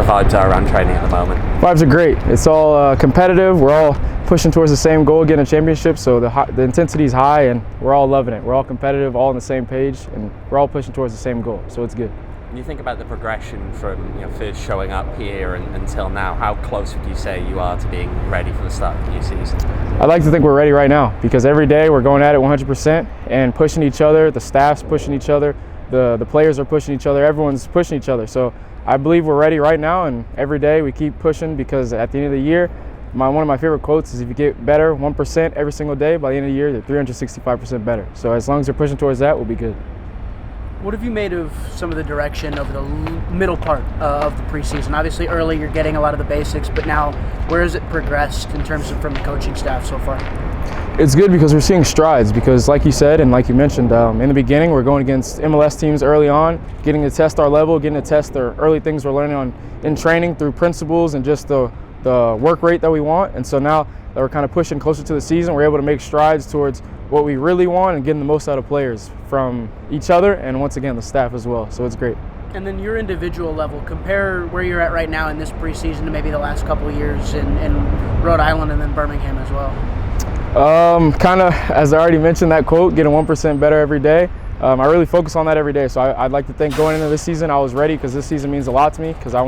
vibes are around training at the moment? Vibes are great. It's all competitive. We're all pushing towards the same goal, getting a championship. So the intensity is high, and we're all loving it. We're all competitive, all on the same page, and we're all pushing towards the same goal. So it's good. When you think about the progression from first showing up here until now, how close would you say you are to being ready for the start of the new season? I'd like to think we're ready right now, because every day we're going at it 100% and pushing each other. The staff's pushing each other. The players are pushing each other. Everyone's pushing each other. So I believe we're ready right now, and every day we keep pushing, because at the end of the year, one of my favorite quotes is, if you get better 1% every single day, by the end of the year, you're 365% better. So as long as we're pushing towards that, we'll be good. What have you made of some of the direction over the middle part of the preseason? Obviously, early you're getting a lot of the basics, but now where has it progressed in terms of from the coaching staff so far? It's good because we're seeing strides, because like you said and like you mentioned, in the beginning we're going against MLS teams early on, getting to test our level, getting to test the early things we're learning in training through principles and just the work rate that we want. And so now that we're kind of pushing closer to the season, we're able to make strides towards what we really want and getting the most out of players from each other and, once again, the staff as well. So it's great. And then your individual level, compare where you're at right now in this preseason to maybe the last couple of years in Rhode Island and then Birmingham as well. Kind of, as I already mentioned, that quote, getting 1% better every day. I really focus on that every day. So I'd like to think going into this season I was ready, because this season means a lot to me, because I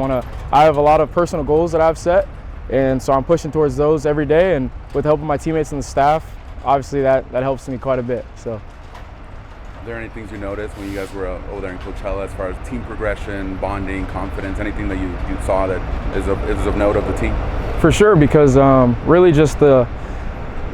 have a lot of personal goals that I've set, and so I'm pushing towards those every day, and with the help of my teammates and the staff, obviously that helps me quite a bit. So, are there any things you noticed when you guys were over there in Coachella as far as team progression, bonding, confidence, anything that you saw that is of note of the team? For sure, because really just the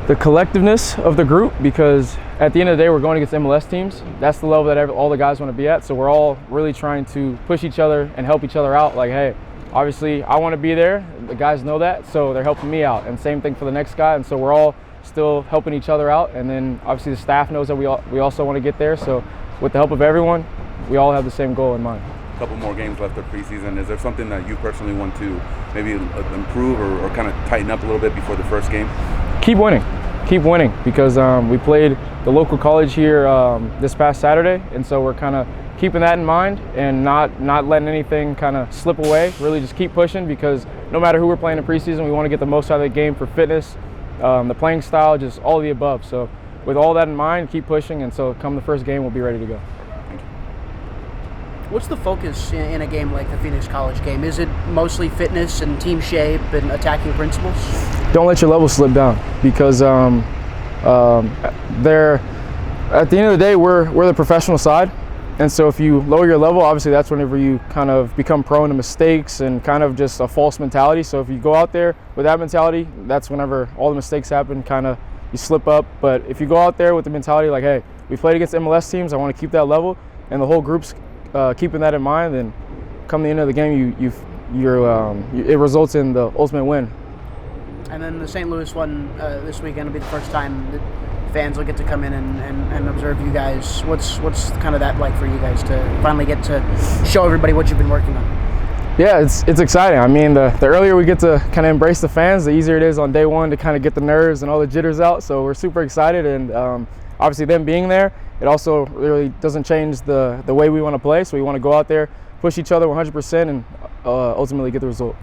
collectiveness of the group, because at the end of the day we're going against MLS teams. That's the level that all the guys want to be at, so we're all really trying to push each other and help each other out. Like, hey, obviously I want to be there, the guys know that, so they're helping me out, and same thing for the next guy, and so we're all still helping each other out. And then obviously the staff knows that we also want to get there, so with the help of everyone, we all have the same goal in mind. A couple more games left of preseason. Is there something that you personally want to maybe improve or kind of tighten up a little bit before the first game? Keep winning, because we played the local college here this past Saturday, and so we're kind of keeping that in mind and not letting anything kind of slip away. Really just keep pushing, because no matter who we're playing in preseason, we want to get the most out of the game for fitness, the playing style, just all of the above. So with all that in mind, keep pushing, and so come the first game, we'll be ready to go. What's the focus in a game like the Phoenix College game? Is it mostly fitness and team shape and attacking principles? Don't let your level slip down, because at the end of the day, we're the professional side. And so if you lower your level, obviously that's whenever you kind of become prone to mistakes and kind of just a false mentality. So if you go out there with that mentality, that's whenever all the mistakes happen, kind of you slip up. But if you go out there with the mentality like, hey, we played against MLS teams, I want to keep that level, and the whole group's keeping that in mind, then come the end of the game, it results in the ultimate win. And then the St. Louis one this weekend will be the first time that fans will get to come in and observe you guys. What's kind of that like for you guys to finally get to show everybody what you've been working on? Yeah, it's exciting. I mean, the earlier we get to kind of embrace the fans, the easier it is on day one to kind of get the nerves and all the jitters out. So we're super excited, and obviously them being there, it also really doesn't change the way we want to play. So we want to go out there, push each other 100%, and ultimately get the result.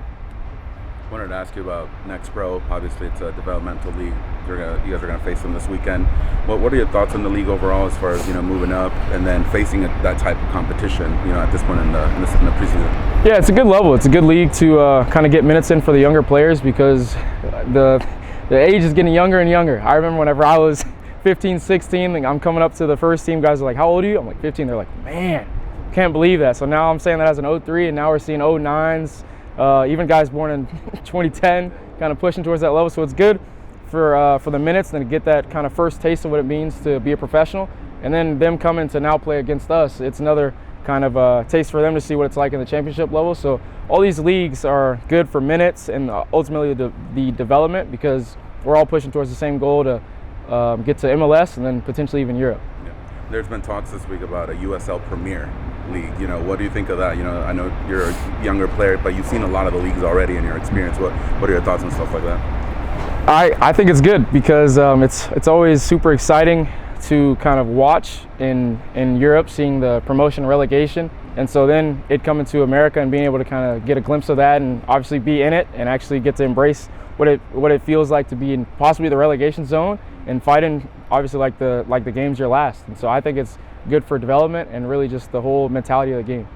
I wanted to ask you about Next Pro. Obviously, it's a developmental league. You guys are going to face them this weekend. What are your thoughts on the league overall, as far as moving up and then facing that type of competition? At this point in the preseason. Yeah, it's a good level. It's a good league to kind of get minutes in for the younger players, because the age is getting younger and younger. I remember whenever I was 15, 16, I'm coming up to the first team. Guys are like, "How old are you?" I'm like 15. They're like, "Man, can't believe that." So now I'm saying that as an 03, and now we're seeing 09s. Even guys born in 2010 kind of pushing towards that level, so it's good for the minutes and to get that kind of first taste of what it means to be a professional, and then them coming to now play against us, it's another kind of taste for them to see what it's like in the championship level. So all these leagues are good for minutes and ultimately the development, because we're all pushing towards the same goal to get to MLS and then potentially even Europe. Yeah. There's been talks this week about a USL Premier League. What do you think of that? I know you're a younger player, but you've seen a lot of the leagues already in your experience. What are your thoughts on stuff like that? I think it's good, because it's always super exciting to kind of watch in Europe, seeing the promotion and relegation. And so then it coming to America and being able to kind of get a glimpse of that and obviously be in it and actually get to embrace what it feels like to be in possibly the relegation zone and fighting obviously like the game's your last. And so I think it's good for development and really just the whole mentality of the game.